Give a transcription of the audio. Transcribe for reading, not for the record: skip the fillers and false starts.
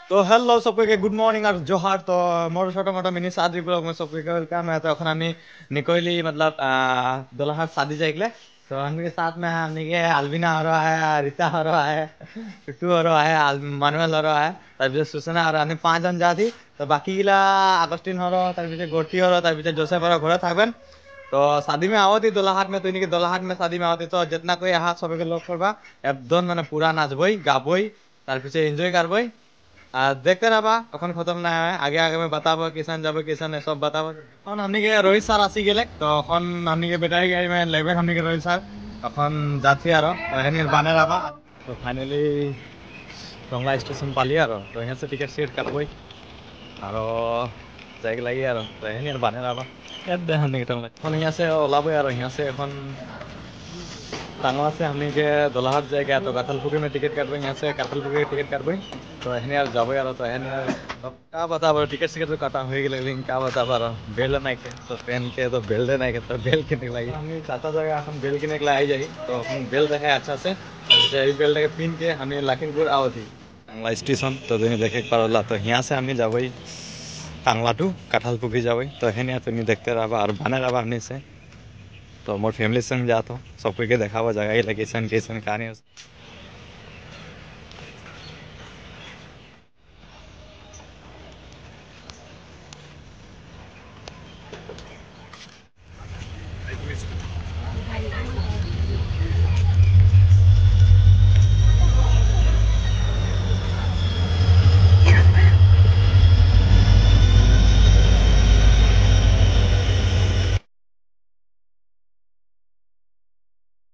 तो हेलो सबके good morning और जोहार। तो मोर छोटा मोटा मिनी शादी ब्लॉग में सबके वेलकम है। तो এখন আমি निकोली मतलब दुल्हा शादी जाइले। तो हमके साथ में हमने के अल्बिना हो रहा है, रीता हो रहा है, टुटू हो रहा है, मानुएल हो रहा है, তারপরে সুসনা আর আমি পাঁচজন যাচ্ছি। তো বাকিগুলা আগস্টিন হলো, তারপরে গর্তি হলো, তারপরে जोसेफ হলো, ঘরে থাকবেন। तो शादी में आओ थी दोलाहाट में, तो इनके दोलाहाट में शादी में आओ थी। तो जितना कोई यहाँ सबके लोग करबा एकदम মানে পুরা নাচবই গাবই, তারপরে এনজয় করবই। আর দেখতে না পা তখন খতম না হয়, আগে আগে আমি বাতাবো কিষান যাবে কিষান সব বাতাবো। তখন আপনিকে রোহিত স্যার আসি গেলে, তখন আপনিকে বেটারি গাড়ি में লাগবে আপনিকে রোহিত স্যার। তখন যাচ্ছি আরো এখানে বানে রাখা। তো ফাইনালি টংলা স্টেশন পালি আরো। তো यहाँ से टिकट सेट কাটবই আরো যাইক লাগি আরো। তো এখানে বানে রাখা ইয়াত দেখান নাকি টংলা এখন यहाँ से ওলাবই আরো। यहाँ से এখন टांगवा से हमने के दोलाहाट जाएगा। तो कातलपुरी में टिकट काटबे, यहाँ से कातलपुरी टिकट काटबे। तो एहने यार जाबे यार। तो एहने यार अब का बता बरो टिकट सिकट तो काटा हो गेले, लेकिन का बता बरो बेल्ट नहीं के तो पेन के तो बेल्ट नहीं के तो बेल्ट किने लगी हम चाचा जगह हम बेल्ट किने के आई जाई। तो हम बेल्ट देखे अच्छा से ये बेल्ट के पिन के हमें लखीमपुर आओ थी टांगला स्टेशन। तो तुम्हें देखे पारोला। तो यहाँ से हमें जाबई टांगला टू काठलपुरी जाबई। तो एहने तुम्हें देखते रहा और बने रहा हमने से। तो मोर फैमिली संग जाता हूँ, सब कोई के देखा जगह लोकेशन कैसन कहानी।